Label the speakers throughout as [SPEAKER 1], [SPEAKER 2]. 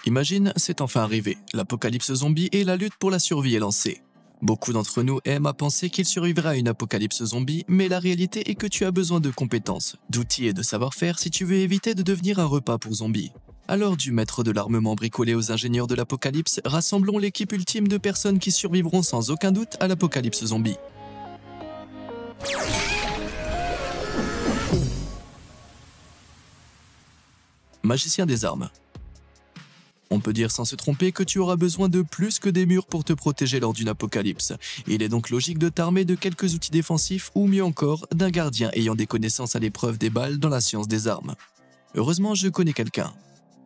[SPEAKER 1] Imagine, c'est enfin arrivé, l'apocalypse zombie et la lutte pour la survie est lancée. Beaucoup d'entre nous aiment à penser qu'il survivra à une apocalypse zombie, mais la réalité est que tu as besoin de compétences, d'outils et de savoir-faire si tu veux éviter de devenir un repas pour zombies. Alors du maître de l'armement bricolé aux ingénieurs de l'apocalypse, rassemblons l'équipe ultime de personnes qui survivront sans aucun doute à l'apocalypse zombie. Magicien des armes. On peut dire sans se tromper que tu auras besoin de plus que des murs pour te protéger lors d'une apocalypse. Il est donc logique de t'armer de quelques outils défensifs ou mieux encore, d'un gardien ayant des connaissances à l'épreuve des balles dans la science des armes. Heureusement, je connais quelqu'un.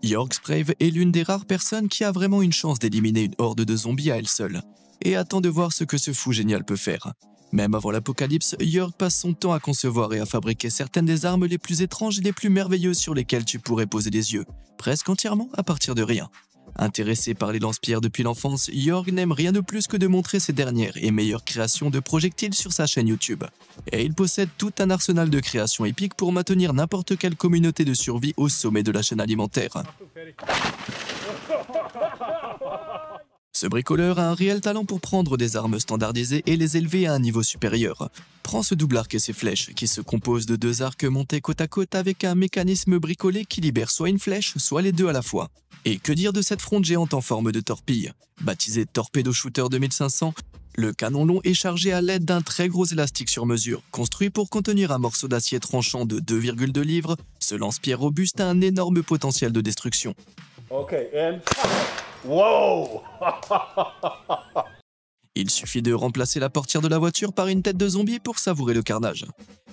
[SPEAKER 1] York Sprave est l'une des rares personnes qui a vraiment une chance d'éliminer une horde de zombies à elle seule, et attend de voir ce que ce fou génial peut faire. Même avant l'apocalypse, York passe son temps à concevoir et à fabriquer certaines des armes les plus étranges et les plus merveilleuses sur lesquelles tu pourrais poser les yeux, presque entièrement à partir de rien. Intéressé par les lance-pierres depuis l'enfance, York n'aime rien de plus que de montrer ses dernières et meilleures créations de projectiles sur sa chaîne YouTube. Et il possède tout un arsenal de créations épiques pour maintenir n'importe quelle communauté de survie au sommet de la chaîne alimentaire. Ce bricoleur a un réel talent pour prendre des armes standardisées et les élever à un niveau supérieur. Prends ce double arc et ses flèches, qui se composent de deux arcs montés côte à côte avec un mécanisme bricolé qui libère soit une flèche, soit les deux à la fois. Et que dire de cette fronde géante en forme de torpille? Baptisé Torpedo Shooter 2500, le canon long est chargé à l'aide d'un très gros élastique sur mesure. Construit pour contenir un morceau d'acier tranchant de 2,2 livres, ce lance-pierre robuste a un énorme potentiel de destruction.
[SPEAKER 2] Okay, and... Wow!
[SPEAKER 1] Il suffit de remplacer la portière de la voiture par une tête de zombie pour savourer le carnage.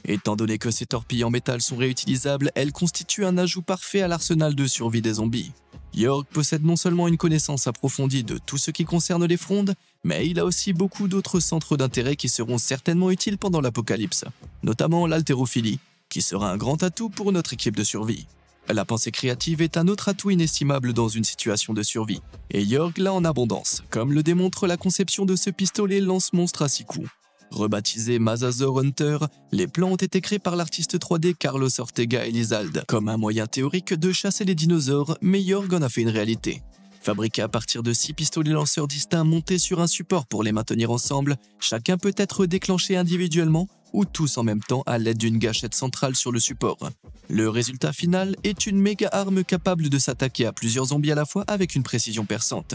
[SPEAKER 1] Étant donné que ces torpilles en métal sont réutilisables, elles constituent un ajout parfait à l'arsenal de survie des zombies. York possède non seulement une connaissance approfondie de tout ce qui concerne les frondes, mais il a aussi beaucoup d'autres centres d'intérêt qui seront certainement utiles pendant l'apocalypse, notamment l'haltérophilie, qui sera un grand atout pour notre équipe de survie. La pensée créative est un autre atout inestimable dans une situation de survie, et York l'a en abondance, comme le démontre la conception de ce pistolet lance-monstre à 6 coups. Rebaptisé Mazazor Hunter, les plans ont été créés par l'artiste 3D Carlos Ortega Elizalde comme un moyen théorique de chasser les dinosaures, mais York en a fait une réalité. Fabriqué à partir de 6 pistolets lanceurs distincts montés sur un support pour les maintenir ensemble, chacun peut être déclenché individuellement ou tous en même temps à l'aide d'une gâchette centrale sur le support. Le résultat final est une méga arme capable de s'attaquer à plusieurs zombies à la fois avec une précision perçante.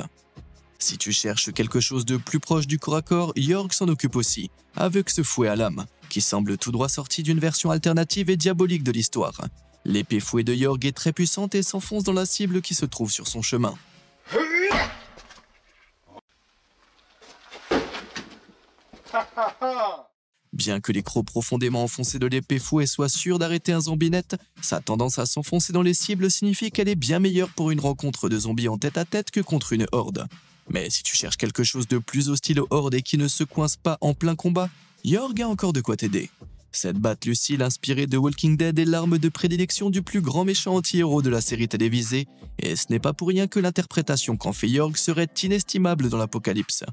[SPEAKER 1] Si tu cherches quelque chose de plus proche du corps à corps, York s'en occupe aussi, avec ce fouet à lame, qui semble tout droit sorti d'une version alternative et diabolique de l'histoire. L'épée fouet de York est très puissante et s'enfonce dans la cible qui se trouve sur son chemin. Bien que les crocs profondément enfoncés de l'épée fouet soient sûrs d'arrêter un zombie net, sa tendance à s'enfoncer dans les cibles signifie qu'elle est bien meilleure pour une rencontre de zombies en tête-à-tête que contre une horde. Mais si tu cherches quelque chose de plus hostile aux hordes et qui ne se coince pas en plein combat, York a encore de quoi t'aider. Cette batte Lucille inspirée de Walking Dead est l'arme de prédilection du plus grand méchant anti-héros de la série télévisée, et ce n'est pas pour rien que l'interprétation qu'en fait York serait inestimable dans l'apocalypse.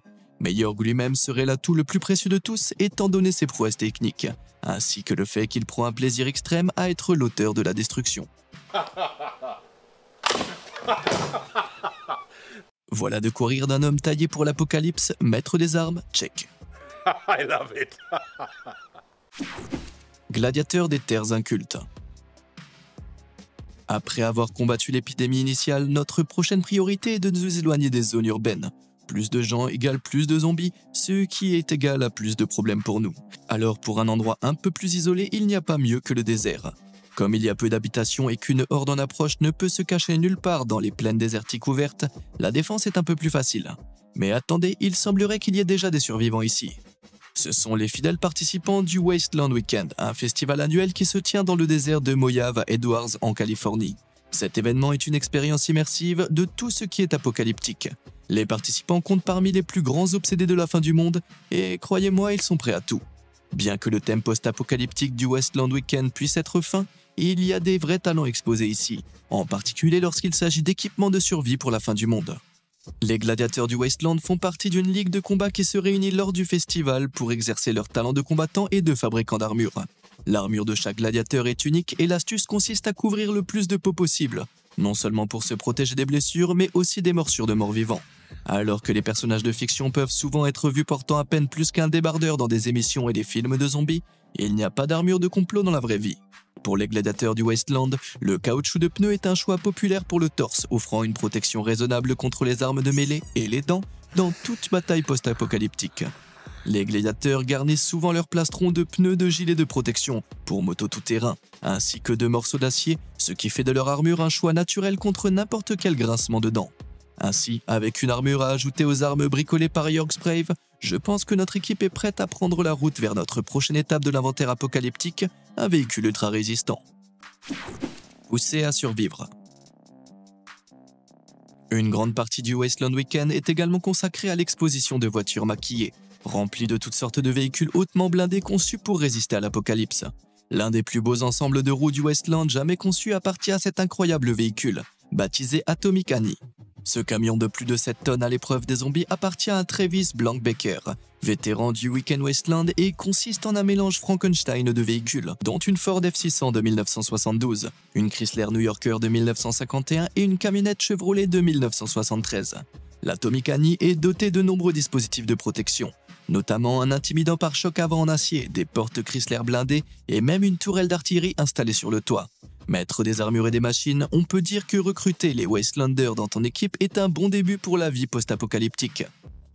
[SPEAKER 1] Mais York lui-même serait l'atout le plus précieux de tous étant donné ses prouesses techniques, ainsi que le fait qu'il prend un plaisir extrême à être l'auteur de la destruction. Voilà de quoi rire d'un homme taillé pour l'apocalypse, maître des armes, check.
[SPEAKER 2] I love it.
[SPEAKER 1] Gladiateur des terres incultes. Après avoir combattu l'épidémie initiale, notre prochaine priorité est de nous éloigner des zones urbaines. Plus de gens égale plus de zombies, ce qui est égal à plus de problèmes pour nous. Alors pour un endroit un peu plus isolé, il n'y a pas mieux que le désert. Comme il y a peu d'habitations et qu'une horde en approche ne peut se cacher nulle part dans les plaines désertiques ouvertes, la défense est un peu plus facile. Mais attendez, il semblerait qu'il y ait déjà des survivants ici. Ce sont les fidèles participants du Wasteland Weekend, un festival annuel qui se tient dans le désert de Mojave à Edwards en Californie. Cet événement est une expérience immersive de tout ce qui est apocalyptique. Les participants comptent parmi les plus grands obsédés de la fin du monde, et croyez-moi, ils sont prêts à tout. Bien que le thème post-apocalyptique du Wasteland Weekend puisse être fin, il y a des vrais talents exposés ici, en particulier lorsqu'il s'agit d'équipements de survie pour la fin du monde. Les gladiateurs du Wasteland font partie d'une ligue de combat qui se réunit lors du festival pour exercer leurs talents de combattants et de fabricants d'armure. L'armure de chaque gladiateur est unique et l'astuce consiste à couvrir le plus de peau possible, non seulement pour se protéger des blessures, mais aussi des morsures de morts-vivants. Alors que les personnages de fiction peuvent souvent être vus portant à peine plus qu'un débardeur dans des émissions et des films de zombies, il n'y a pas d'armure de complot dans la vraie vie. Pour les gladiateurs du Wasteland, le caoutchouc de pneu est un choix populaire pour le torse, offrant une protection raisonnable contre les armes de mêlée et les dents dans toute bataille post-apocalyptique. Les gladiateurs garnissent souvent leur plastron de pneus de gilets de protection pour moto tout-terrain, ainsi que de morceaux d'acier, ce qui fait de leur armure un choix naturel contre n'importe quel grincement de dents. Ainsi, avec une armure à ajouter aux armes bricolées par York's Brave, je pense que notre équipe est prête à prendre la route vers notre prochaine étape de l'inventaire apocalyptique, un véhicule ultra résistant. Poussé à survivre. Une grande partie du Wasteland Weekend est également consacrée à l'exposition de voitures maquillées, remplies de toutes sortes de véhicules hautement blindés conçus pour résister à l'apocalypse. L'un des plus beaux ensembles de roues du Wasteland jamais conçus appartient à cet incroyable véhicule, baptisé Atomic Annie. Ce camion de plus de 7 tonnes à l'épreuve des zombies appartient à Travis Blankbecker, vétéran du Weekend Wasteland, et consiste en un mélange Frankenstein de véhicules, dont une Ford F600 de 1972, une Chrysler New Yorker de 1951 et une camionnette Chevrolet de 1973. L'Atomic Annie est doté de nombreux dispositifs de protection, notamment un intimidant pare-choc avant en acier, des portes Chrysler blindées et même une tourelle d'artillerie installée sur le toit. Maître des armures et des machines, on peut dire que recruter les Wastelanders dans ton équipe est un bon début pour la vie post-apocalyptique.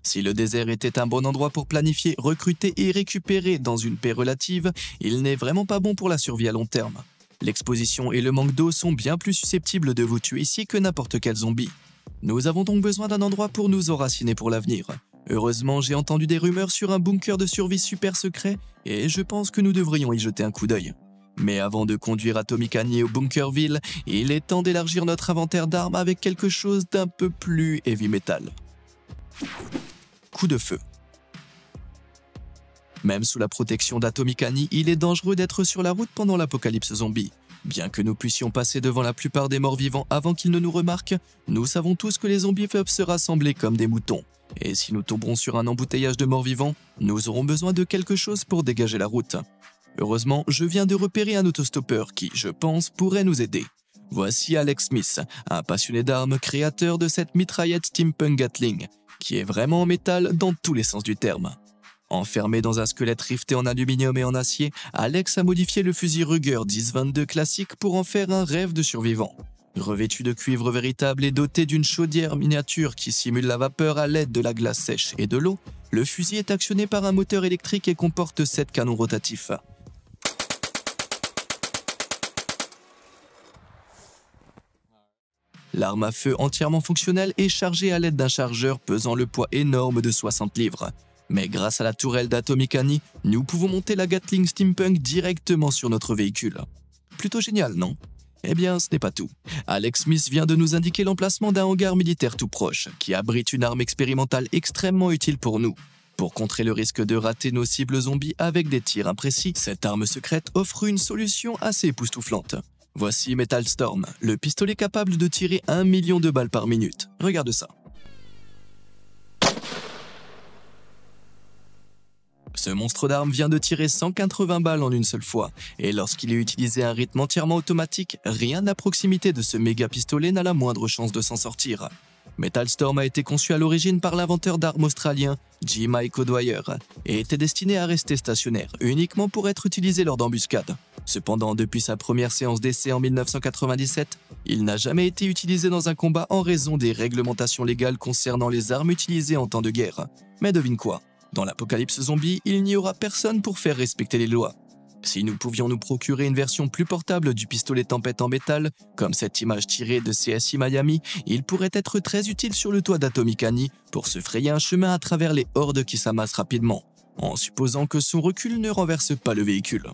[SPEAKER 1] Si le désert était un bon endroit pour planifier, recruter et récupérer dans une paix relative, il n'est vraiment pas bon pour la survie à long terme. L'exposition et le manque d'eau sont bien plus susceptibles de vous tuer ici que n'importe quel zombie. Nous avons donc besoin d'un endroit pour nous enraciner pour l'avenir. Heureusement, j'ai entendu des rumeurs sur un bunker de survie super secret et je pense que nous devrions y jeter un coup d'œil. Mais avant de conduire Atomic Annie au Bunkerville, il est temps d'élargir notre inventaire d'armes avec quelque chose d'un peu plus heavy metal. Coup de feu. Même sous la protection d'Atomic Annie, il est dangereux d'être sur la route pendant l'apocalypse zombie. Bien que nous puissions passer devant la plupart des morts-vivants avant qu'ils ne nous remarquent, nous savons tous que les zombies peuvent se rassembler comme des moutons. Et si nous tomberons sur un embouteillage de morts-vivants, nous aurons besoin de quelque chose pour dégager la route. Heureusement, je viens de repérer un autostoppeur qui, je pense, pourrait nous aider. Voici Alex Smith, un passionné d'armes, créateur de cette mitraillette Steampunk Gatling, qui est vraiment en métal dans tous les sens du terme. Enfermé dans un squelette rifté en aluminium et en acier, Alex a modifié le fusil Ruger 10-22 classique pour en faire un rêve de survivant. Revêtu de cuivre véritable et doté d'une chaudière miniature qui simule la vapeur à l'aide de la glace sèche et de l'eau, le fusil est actionné par un moteur électrique et comporte 7 canons rotatifs. L'arme à feu entièrement fonctionnelle est chargée à l'aide d'un chargeur pesant le poids énorme de 60 livres. Mais grâce à la tourelle d'Atomic Annie, nous pouvons monter la Gatling Steampunk directement sur notre véhicule. Plutôt génial, non? Eh bien, ce n'est pas tout. Alex Smith vient de nous indiquer l'emplacement d'un hangar militaire tout proche, qui abrite une arme expérimentale extrêmement utile pour nous. Pour contrer le risque de rater nos cibles zombies avec des tirs imprécis, cette arme secrète offre une solution assez époustouflante. Voici Metal Storm, le pistolet capable de tirer 1 million de balles par minute. Regarde ça. Ce monstre d'arme vient de tirer 180 balles en une seule fois, et lorsqu'il est utilisé à un rythme entièrement automatique, rien à proximité de ce méga pistolet n'a la moindre chance de s'en sortir. Metal Storm a été conçu à l'origine par l'inventeur d'armes australien J. Mike O'Dwyer et était destiné à rester stationnaire, uniquement pour être utilisé lors d'embuscades. Cependant, depuis sa première séance d'essai en 1997, il n'a jamais été utilisé dans un combat en raison des réglementations légales concernant les armes utilisées en temps de guerre. Mais devine quoi? Dans l'apocalypse zombie, il n'y aura personne pour faire respecter les lois. Si nous pouvions nous procurer une version plus portable du pistolet Tempête en métal, comme cette image tirée de CSI Miami, il pourrait être très utile sur le toit d'Atomic Annie pour se frayer un chemin à travers les hordes qui s'amassent rapidement, en supposant que son recul ne renverse pas le véhicule.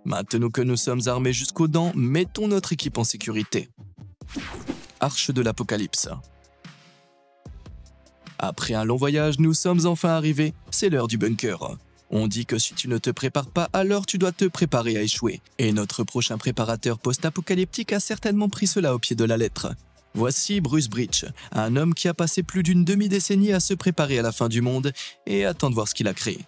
[SPEAKER 1] Maintenant que nous sommes armés jusqu'aux dents, mettons notre équipe en sécurité. Arche de l'Apocalypse. Après un long voyage, nous sommes enfin arrivés, c'est l'heure du bunker. On dit que si tu ne te prépares pas, alors tu dois te préparer à échouer. Et notre prochain préparateur post-apocalyptique a certainement pris cela au pied de la lettre. Voici Bruce Breach, un homme qui a passé plus d'une demi-décennie à se préparer à la fin du monde et attend de voir ce qu'il a créé.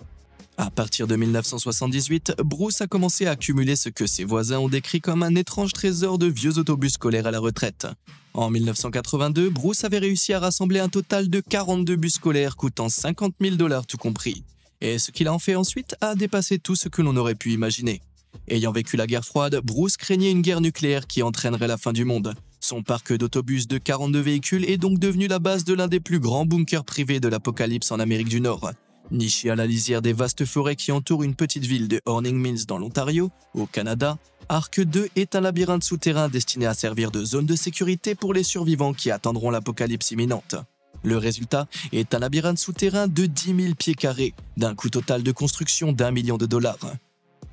[SPEAKER 1] À partir de 1978, Bruce a commencé à accumuler ce que ses voisins ont décrit comme un étrange trésor de vieux autobus scolaires à la retraite. En 1982, Bruce avait réussi à rassembler un total de 42 bus scolaires coûtant 50 000 $ tout compris. Et ce qu'il a en fait ensuite a dépassé tout ce que l'on aurait pu imaginer. Ayant vécu la guerre froide, Bruce craignait une guerre nucléaire qui entraînerait la fin du monde. Son parc d'autobus de 42 véhicules est donc devenu la base de l'un des plus grands bunkers privés de l'apocalypse en Amérique du Nord. Niché à la lisière des vastes forêts qui entourent une petite ville de Horning Mills dans l'Ontario, au Canada, Arc 2 est un labyrinthe souterrain destiné à servir de zone de sécurité pour les survivants qui attendront l'apocalypse imminente. Le résultat est un labyrinthe souterrain de 10 000 pieds carrés, d'un coût total de construction d'1 million de $.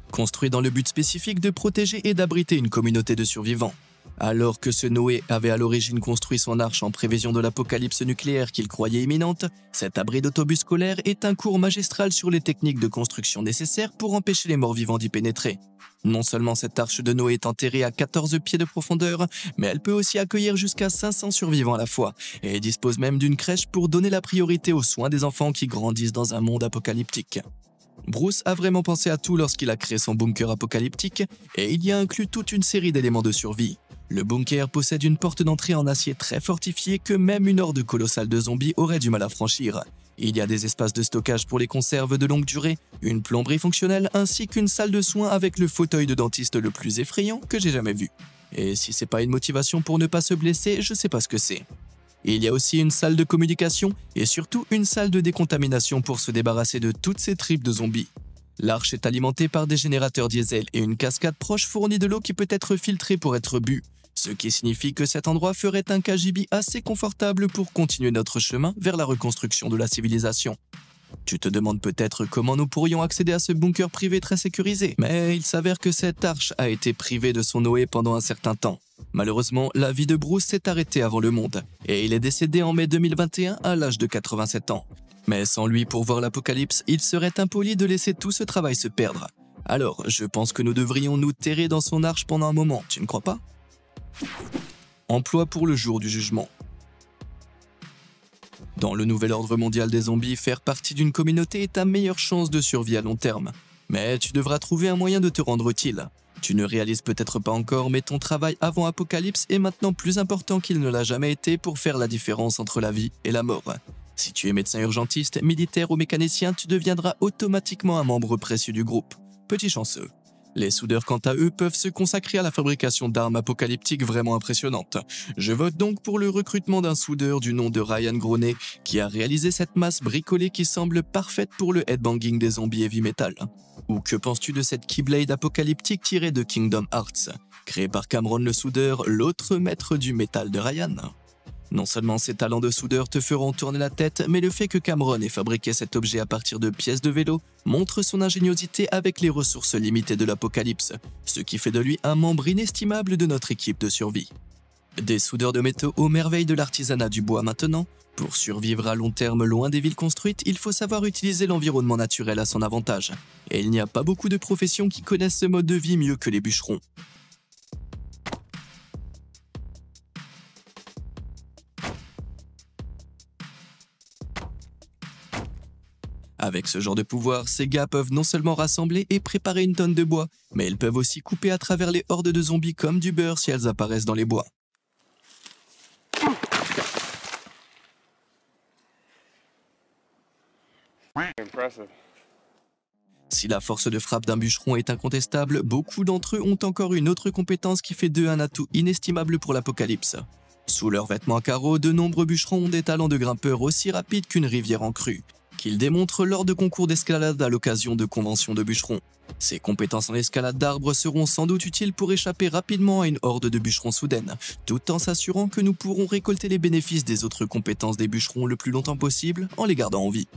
[SPEAKER 1] Construit dans le but spécifique de protéger et d'abriter une communauté de survivants. Alors que ce Noé avait à l'origine construit son arche en prévision de l'apocalypse nucléaire qu'il croyait imminente, cet abri d'autobus scolaire est un cours magistral sur les techniques de construction nécessaires pour empêcher les morts-vivants d'y pénétrer. Non seulement cette arche de Noé est enterrée à 14 pieds de profondeur, mais elle peut aussi accueillir jusqu'à 500 survivants à la fois, et dispose même d'une crèche pour donner la priorité aux soins des enfants qui grandissent dans un monde apocalyptique. Bruce a vraiment pensé à tout lorsqu'il a créé son bunker apocalyptique, et il y a inclus toute une série d'éléments de survie. Le bunker possède une porte d'entrée en acier très fortifiée que même une horde colossale de zombies aurait du mal à franchir. Il y a des espaces de stockage pour les conserves de longue durée, une plomberie fonctionnelle ainsi qu'une salle de soins avec le fauteuil de dentiste le plus effrayant que j'ai jamais vu. Et si c'est pas une motivation pour ne pas se blesser, je sais pas ce que c'est. Il y a aussi une salle de communication et surtout une salle de décontamination pour se débarrasser de toutes ces tripes de zombies. L'arche est alimentée par des générateurs diesel et une cascade proche fournit de l'eau qui peut être filtrée pour être bue, ce qui signifie que cet endroit ferait un KGB assez confortable pour continuer notre chemin vers la reconstruction de la civilisation. Tu te demandes peut-être comment nous pourrions accéder à ce bunker privé très sécurisé, mais il s'avère que cette arche a été privée de son Noé pendant un certain temps. Malheureusement, la vie de Bruce s'est arrêtée avant le monde, et il est décédé en mai 2021 à l'âge de 87 ans. Mais sans lui pour voir l'apocalypse, il serait impoli de laisser tout ce travail se perdre. Alors, je pense que nous devrions nous terrer dans son arche pendant un moment, tu ne crois pas? Emploi pour le jour du jugement. Dans le nouvel ordre mondial des zombies, faire partie d'une communauté est ta meilleure chance de survie à long terme. Mais tu devras trouver un moyen de te rendre utile. Tu ne réalises peut-être pas encore, mais ton travail avant Apocalypse est maintenant plus important qu'il ne l'a jamais été pour faire la différence entre la vie et la mort. Si tu es médecin urgentiste, militaire ou mécanicien, tu deviendras automatiquement un membre précieux du groupe. Petit chanceux. Les soudeurs, quant à eux, peuvent se consacrer à la fabrication d'armes apocalyptiques vraiment impressionnantes. Je vote donc pour le recrutement d'un soudeur du nom de Ryan Gronet, qui a réalisé cette masse bricolée qui semble parfaite pour le headbanging des zombies heavy metal. Ou que penses-tu de cette Keyblade apocalyptique tirée de Kingdom Hearts, créée par Cameron le soudeur, l'autre maître du métal de Ryan? Non seulement ses talents de soudeur te feront tourner la tête, mais le fait que Cameron ait fabriqué cet objet à partir de pièces de vélo montre son ingéniosité avec les ressources limitées de l'apocalypse, ce qui fait de lui un membre inestimable de notre équipe de survie. Des soudeurs de métaux aux merveilles de l'artisanat du bois maintenant. Pour survivre à long terme loin des villes construites, il faut savoir utiliser l'environnement naturel à son avantage. Et il n'y a pas beaucoup de professions qui connaissent ce mode de vie mieux que les bûcherons. Avec ce genre de pouvoir, ces gars peuvent non seulement rassembler et préparer une tonne de bois, mais ils peuvent aussi couper à travers les hordes de zombies comme du beurre si elles apparaissent dans les bois.
[SPEAKER 2] Impressive.
[SPEAKER 1] Si la force de frappe d'un bûcheron est incontestable, beaucoup d'entre eux ont encore une autre compétence qui fait d'eux un atout inestimable pour l'apocalypse. Sous leurs vêtements à carreaux, de nombreux bûcherons ont des talents de grimpeurs aussi rapides qu'une rivière en crue, qu'ils démontrent lors de concours d'escalade à l'occasion de conventions de bûcherons. Ces compétences en escalade d'arbres seront sans doute utiles pour échapper rapidement à une horde de bûcherons soudaine, tout en s'assurant que nous pourrons récolter les bénéfices des autres compétences des bûcherons le plus longtemps possible en les gardant en vie.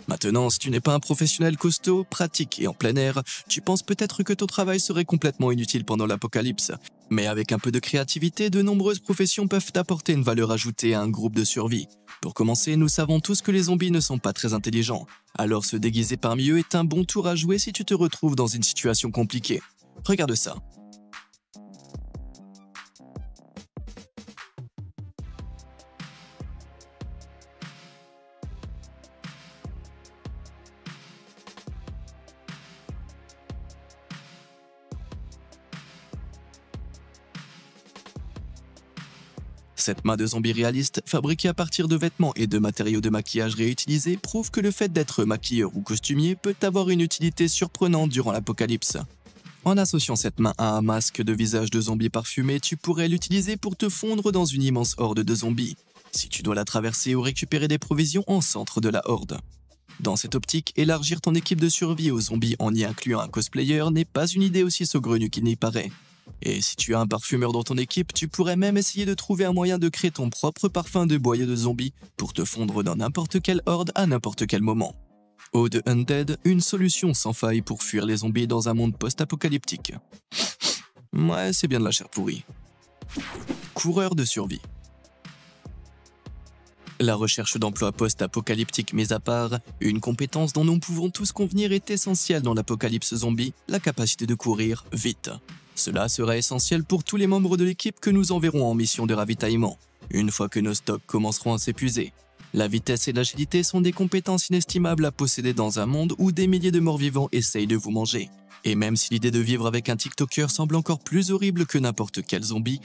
[SPEAKER 1] Maintenant, si tu n'es pas un professionnel costaud, pratique et en plein air, tu penses peut-être que ton travail serait complètement inutile pendant l'apocalypse. Mais avec un peu de créativité, de nombreuses professions peuvent apporter une valeur ajoutée à un groupe de survie. Pour commencer, nous savons tous que les zombies ne sont pas très intelligents. Alors se déguiser parmi eux est un bon tour à jouer si tu te retrouves dans une situation compliquée. Regarde ça. Cette main de zombie réaliste, fabriquée à partir de vêtements et de matériaux de maquillage réutilisés, prouve que le fait d'être maquilleur ou costumier peut avoir une utilité surprenante durant l'apocalypse. En associant cette main à un masque de visage de zombie parfumé, tu pourrais l'utiliser pour te fondre dans une immense horde de zombies, si tu dois la traverser ou récupérer des provisions en centre de la horde. Dans cette optique, élargir ton équipe de survie aux zombies en y incluant un cosplayer n'est pas une idée aussi saugrenue qu'il n'y paraît. Et si tu as un parfumeur dans ton équipe, tu pourrais même essayer de trouver un moyen de créer ton propre parfum de boyau de zombies pour te fondre dans n'importe quelle horde à n'importe quel moment. Ode Undead, une solution sans faille pour fuir les zombies dans un monde post-apocalyptique. Ouais, c'est bien de la chair pourrie. Coureur de survie. La recherche d'emploi post-apocalyptique mise à part, une compétence dont nous pouvons tous convenir est essentielle dans l'apocalypse zombie, la capacité de courir vite. Cela sera essentiel pour tous les membres de l'équipe que nous enverrons en mission de ravitaillement, une fois que nos stocks commenceront à s'épuiser. La vitesse et l'agilité sont des compétences inestimables à posséder dans un monde où des milliers de morts-vivants essayent de vous manger. Et même si l'idée de vivre avec un TikToker semble encore plus horrible que n'importe quel zombie,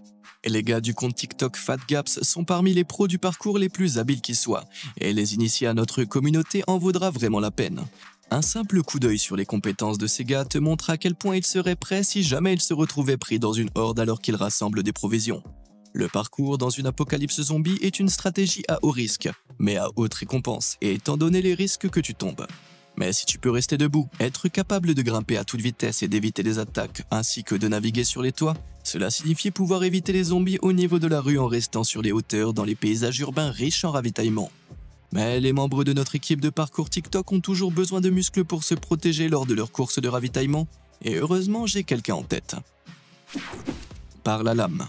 [SPEAKER 1] les gars du compte TikTok FatGaps sont parmi les pros du parcours les plus habiles qui soient, et les initier à notre communauté en vaudra vraiment la peine. Un simple coup d'œil sur les compétences de ces gars te montre à quel point ils seraient prêts si jamais ils se retrouvaient pris dans une horde alors qu'ils rassemblent des provisions. Le parcours dans une apocalypse zombie est une stratégie à haut risque, mais à haute récompense, et étant donné les risques que tu tombes. Mais si tu peux rester debout, être capable de grimper à toute vitesse et d'éviter les attaques, ainsi que de naviguer sur les toits, cela signifie pouvoir éviter les zombies au niveau de la rue en restant sur les hauteurs dans les paysages urbains riches en ravitaillement. Mais les membres de notre équipe de parcours TikTok ont toujours besoin de muscles pour se protéger lors de leur course de ravitaillement, et heureusement j'ai quelqu'un en tête. Par la lame.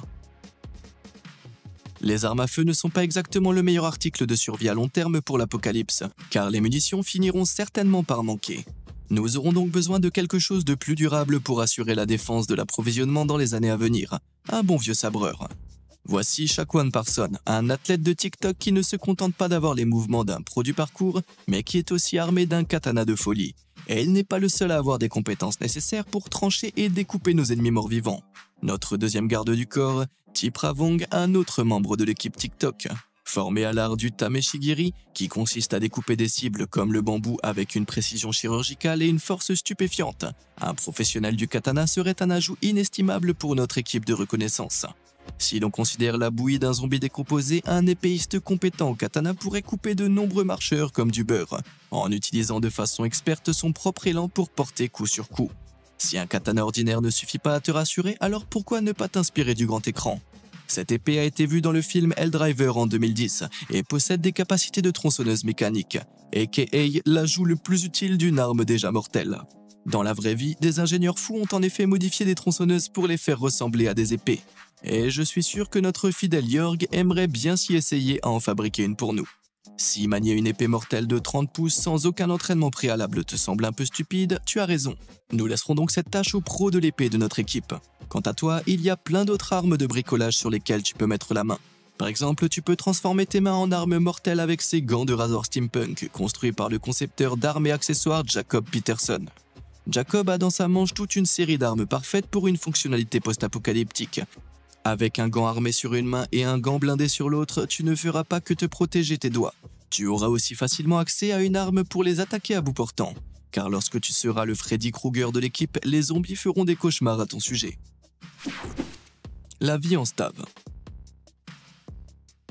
[SPEAKER 1] Les armes à feu ne sont pas exactement le meilleur article de survie à long terme pour l'apocalypse, car les munitions finiront certainement par manquer. Nous aurons donc besoin de quelque chose de plus durable pour assurer la défense de l'approvisionnement dans les années à venir, un bon vieux sabreur. Voici Shaquan Parson, un athlète de TikTok qui ne se contente pas d'avoir les mouvements d'un pro du parcours, mais qui est aussi armé d'un katana de folie. Et il n'est pas le seul à avoir des compétences nécessaires pour trancher et découper nos ennemis morts-vivants. Notre deuxième garde du corps, Tipra Vong, un autre membre de l'équipe TikTok. Formé à l'art du tameshigiri, qui consiste à découper des cibles comme le bambou avec une précision chirurgicale et une force stupéfiante, un professionnel du katana serait un ajout inestimable pour notre équipe de reconnaissance. Si l'on considère la bouillie d'un zombie décomposé, un épéiste compétent au katana pourrait couper de nombreux marcheurs comme du beurre, en utilisant de façon experte son propre élan pour porter coup sur coup. Si un katana ordinaire ne suffit pas à te rassurer, alors pourquoi ne pas t'inspirer du grand écran ? Cette épée a été vue dans le film Helldriver en 2010 et possède des capacités de tronçonneuse mécanique, aka l'ajout le plus utile d'une arme déjà mortelle. Dans la vraie vie, des ingénieurs fous ont en effet modifié des tronçonneuses pour les faire ressembler à des épées. Et je suis sûr que notre fidèle Jörg aimerait bien s'y essayer à en fabriquer une pour nous. Si manier une épée mortelle de 30 pouces sans aucun entraînement préalable te semble un peu stupide, tu as raison. Nous laisserons donc cette tâche aux pros de l'épée de notre équipe. Quant à toi, il y a plein d'autres armes de bricolage sur lesquelles tu peux mettre la main. Par exemple, tu peux transformer tes mains en armes mortelles avec ces gants de rasoir steampunk construits par le concepteur d'armes et accessoires Jacob Peterson. Jacob a dans sa manche toute une série d'armes parfaites pour une fonctionnalité post-apocalyptique. Avec un gant armé sur une main et un gant blindé sur l'autre, tu ne feras pas que te protéger tes doigts. Tu auras aussi facilement accès à une arme pour les attaquer à bout portant. Car lorsque tu seras le Freddy Krueger de l'équipe, les zombies feront des cauchemars à ton sujet. La vie en stave.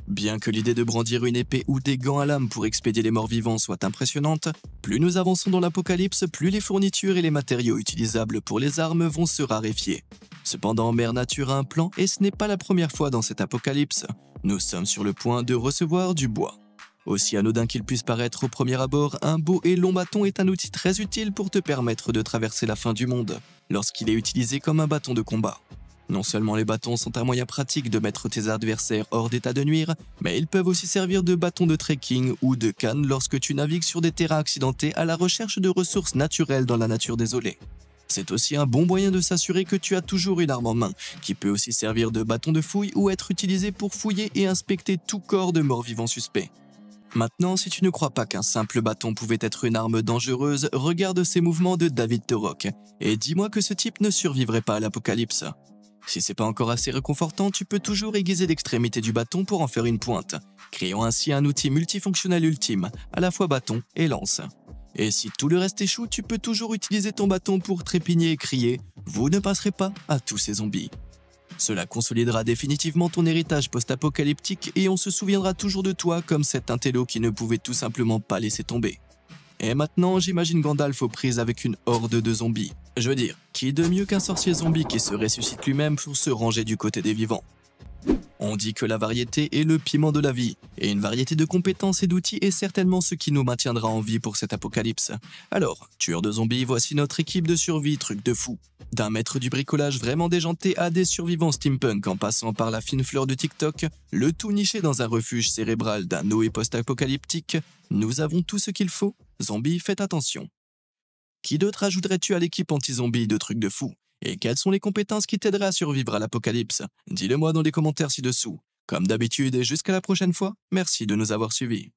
[SPEAKER 1] Bien que l'idée de brandir une épée ou des gants à lame pour expédier les morts vivants soit impressionnante, plus nous avançons dans l'apocalypse, plus les fournitures et les matériaux utilisables pour les armes vont se raréfier. Cependant, Mère Nature a un plan et ce n'est pas la première fois dans cet apocalypse. Nous sommes sur le point de recevoir du bois. Aussi anodin qu'il puisse paraître au premier abord, un beau et long bâton est un outil très utile pour te permettre de traverser la fin du monde, lorsqu'il est utilisé comme un bâton de combat. Non seulement les bâtons sont un moyen pratique de mettre tes adversaires hors d'état de nuire, mais ils peuvent aussi servir de bâton de trekking ou de canne lorsque tu navigues sur des terrains accidentés à la recherche de ressources naturelles dans la nature désolée. C'est aussi un bon moyen de s'assurer que tu as toujours une arme en main, qui peut aussi servir de bâton de fouille ou être utilisé pour fouiller et inspecter tout corps de mort-vivant suspect. Maintenant, si tu ne crois pas qu'un simple bâton pouvait être une arme dangereuse, regarde ces mouvements de David Turok, et dis-moi que ce type ne survivrait pas à l'apocalypse. Si c'est pas encore assez réconfortant, tu peux toujours aiguiser l'extrémité du bâton pour en faire une pointe, créant ainsi un outil multifonctionnel ultime, à la fois bâton et lance. Et si tout le reste échoue, tu peux toujours utiliser ton bâton pour trépigner et crier « Vous ne passerez pas à tous ces zombies ». Cela consolidera définitivement ton héritage post-apocalyptique et on se souviendra toujours de toi comme cet intello qui ne pouvait tout simplement pas laisser tomber. Et maintenant, j'imagine Gandalf aux prises avec une horde de zombies. Je veux dire, qui de mieux qu'un sorcier zombie qui se ressuscite lui-même pour se ranger du côté des vivants? On dit que la variété est le piment de la vie, et une variété de compétences et d'outils est certainement ce qui nous maintiendra en vie pour cet apocalypse. Alors, tueurs de zombies, voici notre équipe de survie, truc de fou. D'un maître du bricolage vraiment déjanté à des survivants steampunk en passant par la fine fleur de TikTok, le tout niché dans un refuge cérébral d'un Noé post-apocalyptique, nous avons tout ce qu'il faut. Zombies, faites attention. Qui d'autre ajouterais-tu à l'équipe anti-zombie de trucs de fou? Et quelles sont les compétences qui t'aideraient à survivre à l'apocalypse? Dis-le moi dans les commentaires ci-dessous. Comme d'habitude et jusqu'à la prochaine fois, merci de nous avoir suivis.